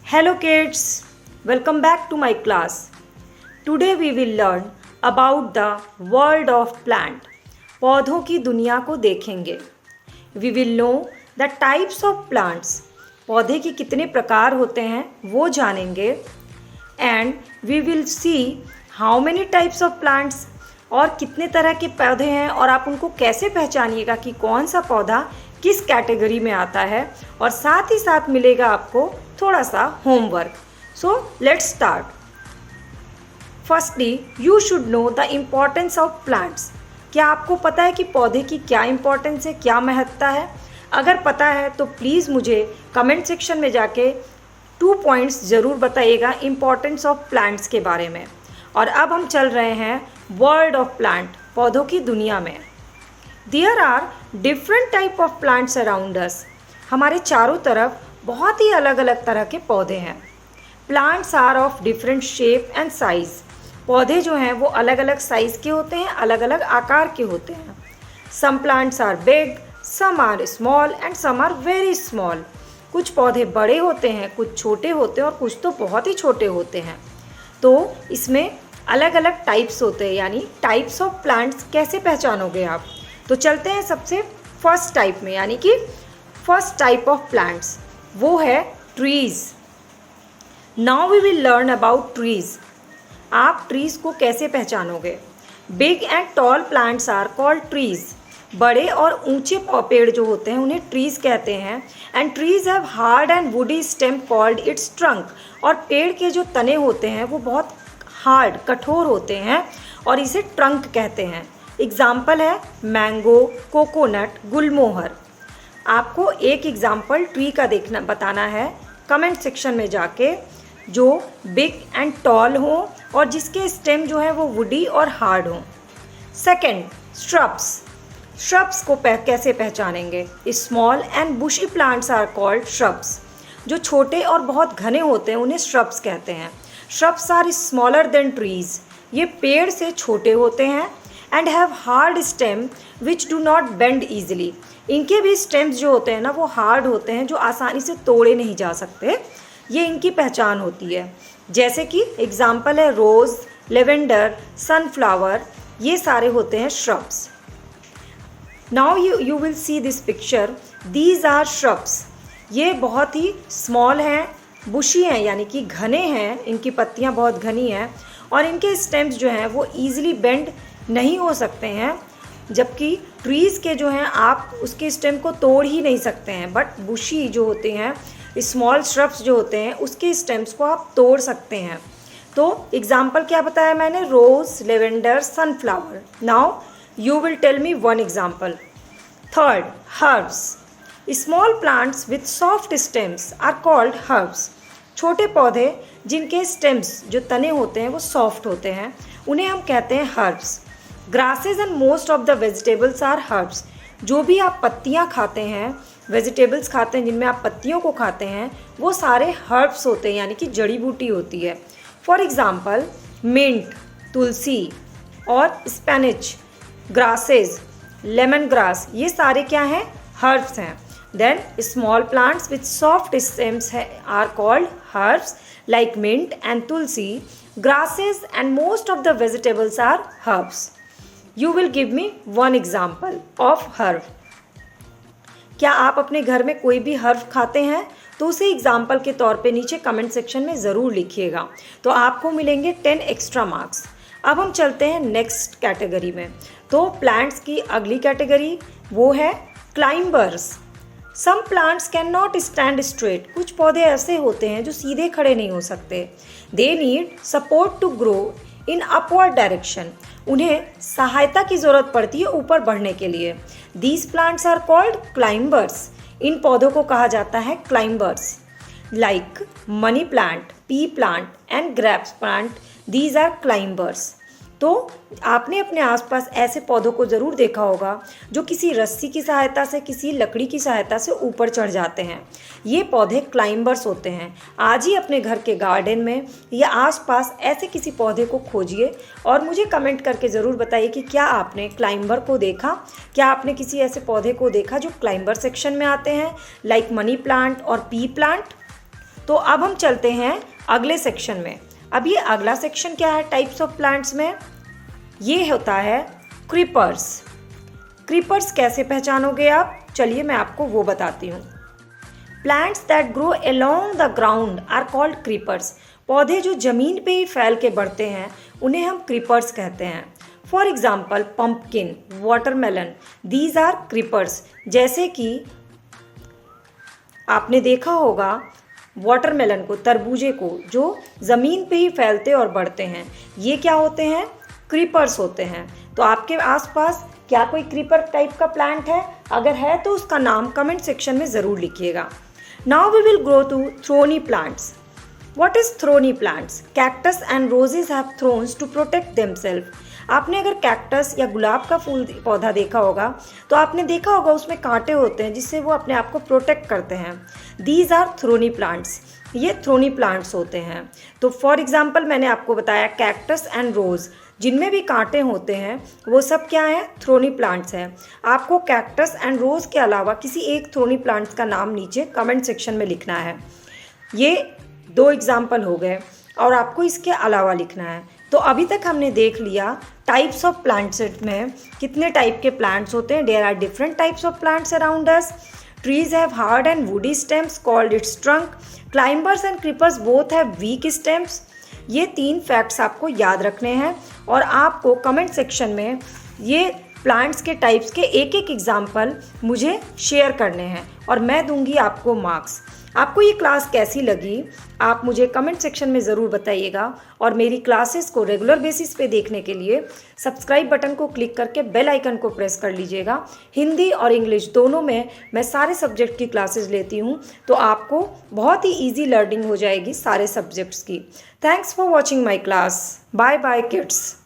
Hello kids, welcome back to my class. Today we will learn about the world of plant. पौधों की दुनिया को देखेंगे. We will know the types of plants. पौधे के कितने प्रकार होते हैं वो जानेंगे. And we will see how many types of plants और कितने तरह के पौधे हैं और आप उनको कैसे पहचानिएगा कि कौन सा पौधा किस कैटेगरी में आता है और साथ ही साथ मिलेगा आपको थोड़ा सा homework. So let's start. Firstly you should know the importance of plants. क्या आपको पता है कि पौधे की क्या इम्पोर्टेंस है, क्या महत्ता है? अगर पता है तो प्लीज़ मुझे कमेंट सेक्शन में जाके 2 पॉइंट्स ज़रूर बताइएगा इम्पोर्टेंस ऑफ प्लांट्स के बारे में. और अब हम चल रहे हैं वर्ल्ड ऑफ प्लांट, पौधों की दुनिया में. There are different type of plants around us. हमारे चारों तरफ बहुत ही अलग अलग तरह के पौधे हैं. Plants are of different shape and size. पौधे जो हैं वो अलग अलग साइज़ के होते हैं, अलग अलग आकार के होते हैं. Some plants are big, some are small and some are very small. कुछ पौधे बड़े होते हैं, कुछ छोटे होते हैं और कुछ तो बहुत ही छोटे होते हैं. तो इसमें अलग अलग टाइप्स होते हैं, यानी टाइप्स ऑफ प्लांट्स कैसे पहचानोगे आप? तो चलते हैं सबसे फर्स्ट टाइप में, यानी कि फर्स्ट टाइप ऑफ प्लांट्स वो है trees. Now we will learn about trees. आप ट्रीज़ को कैसे पहचानोगे? Big and tall plants are called trees. बड़े और ऊंचे पेड़ जो होते हैं उन्हें ट्रीज़ कहते हैं. And trees have hard and woody stem called its trunk. और पेड़ के जो तने होते हैं वो बहुत हार्ड, कठोर होते हैं और इसे ट्रंक कहते हैं. एग्जाम्पल है मैंगो, कोकोनट, गुलमोहर. आपको एक एग्जाम्पल ट्री का बताना है कमेंट सेक्शन में जाके, जो बिग एंड टॉल हो और जिसके स्टेम जो है वो वुडी और हार्ड हो. Second, shrubs. श्रब्स को कैसे पहचानेंगे? Small and bushy plants are called shrubs. जो छोटे और बहुत घने होते हैं उन्हें श्रब्स कहते हैं. Shrubs are smaller than trees. ये पेड़ से छोटे होते हैं and have hard stem which do not bend easily. इनके भी स्टेम्स जो होते हैं ना वो हार्ड होते हैं, जो आसानी से तोड़े नहीं जा सकते. ये इनकी पहचान होती है. जैसे कि एग्जाम्पल है रोज़, लेवेंडर, सनफ्लावर, ये सारे होते हैं shrubs. Now you will see this picture. These are shrubs. ये बहुत ही स्मॉल हैं, बुशी हैं यानी कि घने हैं, इनकी पत्तियां बहुत घनी हैं और इनके स्टेम्स जो हैं वो ईजिली बेंड नहीं हो सकते हैं. जबकि ट्रीज़ के जो हैं आप उसके स्टेम को तोड़ ही नहीं सकते हैं, बट बुशी जो होते हैं, स्मॉल श्रब्स जो होते हैं, उसके स्टेम्स को आप तोड़ सकते हैं. तो एग्जाम्पल क्या बताया मैंने? Rose, lavender, sunflower. Now you will tell me one example. Third, herbs. Small plants with soft stems are called herbs. छोटे पौधे जिनके स्टेम्स जो तने होते हैं वो सॉफ्ट होते हैं, उन्हें हम कहते हैं herbs. Grasses and most of the vegetables are herbs. जो भी आप पत्तियां खाते हैं, वेजिटेबल्स खाते हैं जिनमें आप पत्तियों को खाते हैं, वो सारे हर्ब्स होते हैं, यानी कि जड़ी बूटी होती है. फॉर एग्जाम्पल मिंट, तुलसी और स्पेनिच, ग्रासेज, लेमन ग्रास, ये सारे क्या हैं? हर्ब्स हैं. Then small plants with soft stems are called herbs like mint and tulsi. Grasses and most of the vegetables are herbs. You will give me one example of herb. क्या आप अपने घर में कोई भी हर्ब खाते हैं तो उसे एग्जाम्पल के तौर पे नीचे कमेंट सेक्शन में ज़रूर लिखिएगा, तो आपको मिलेंगे 10 एक्स्ट्रा मार्क्स. अब हम चलते हैं नेक्स्ट कैटेगरी में. तो प्लांट्स की अगली कैटेगरी वो है climbers. Some plants can not stand straight. कुछ पौधे ऐसे होते हैं जो सीधे खड़े नहीं हो सकते. They need support to grow in upward direction. उन्हें सहायता की ज़रूरत पड़ती है ऊपर बढ़ने के लिए. These plants are called climbers. इन पौधों को कहा जाता है climbers. Like money plant, pea plant and grapes plant, these are climbers. तो आपने अपने आसपास ऐसे पौधों को ज़रूर देखा होगा जो किसी रस्सी की सहायता से, किसी लकड़ी की सहायता से ऊपर चढ़ जाते हैं. ये पौधे क्लाइंबर्स होते हैं. आज ही अपने घर के गार्डन में या आसपास ऐसे किसी पौधे को खोजिए और मुझे कमेंट करके ज़रूर बताइए कि क्या आपने क्लाइंबर को देखा, क्या आपने किसी ऐसे पौधे को देखा जो क्लाइंबर सेक्शन में आते हैं, लाइक मनी प्लांट और पी प्लांट. तो अब हम चलते हैं अगले सेक्शन में। अब ये अगला सेक्शन क्या है टाइप्स ऑफ प्लांट्स में, ये होता है क्रीपर्स। क्रीपर्स कैसे पहचानोगे आप, चलिए मैं आपको वो बताती हूँ। Plants that grow along the ground are called creepers. पौधे जो ज़मीन पे ही फैल के बढ़ते हैं उन्हें हम क्रीपर्स कहते हैं। For example pumpkin, watermelon, these are creepers. जैसे कि आपने देखा होगा वाटरमेलन को, तरबूजे को, जो ज़मीन पे ही फैलते और बढ़ते हैं, ये क्या होते हैं, क्रीपर्स होते हैं। तो आपके आसपास क्या कोई क्रीपर टाइप का प्लांट है? अगर है तो उसका नाम कमेंट सेक्शन में ज़रूर लिखिएगा। Now we will go to thorny plants. What is thorny plants? Cactus and roses have thorns to protect themselves. आपने अगर कैक्टस या गुलाब का फूल पौधा देखा होगा तो आपने देखा होगा उसमें कांटे होते हैं जिससे वो अपने आप को प्रोटेक्ट करते हैं। These are thorny plants. ये थ्रोनी प्लांट्स होते हैं। तो फॉर एग्जाम्पल मैंने आपको बताया कैक्टस एंड रोज़, जिनमें भी कांटे होते हैं वो सब क्या है, थ्रोनी प्लांट्स हैं। आपको कैक्टस एंड रोज़ के अलावा किसी एक थ्रोनी प्लांट्स का नाम नीचे कमेंट सेक्शन में लिखना है। ये 2 एग्जाम्पल हो गए और आपको इसके अलावा लिखना है। तो अभी तक हमने देख लिया टाइप्स ऑफ प्लांट्स में कितने टाइप के प्लांट्स होते हैं। There are different types of plants around us. Trees have hard and woody stems called its trunk. Climbers and creepers both have weak stems. ये 3 फैक्ट्स आपको याद रखने हैं और आपको कमेंट सेक्शन में ये प्लांट्स के टाइप्स के एक एग्जाम्पल मुझे शेयर करने हैं और मैं दूंगी आपको मार्क्स। आपको ये क्लास कैसी लगी आप मुझे कमेंट सेक्शन में ज़रूर बताइएगा और मेरी क्लासेस को रेगुलर बेसिस पे देखने के लिए सब्सक्राइब बटन को क्लिक करके बेल आइकन को प्रेस कर लीजिएगा। हिंदी और इंग्लिश दोनों में मैं सारे सब्जेक्ट की क्लासेस लेती हूँ, तो आपको बहुत ही ईजी लर्निंग हो जाएगी सारे सब्जेक्ट्स की। Thanks for watching my class. Bye bye kids.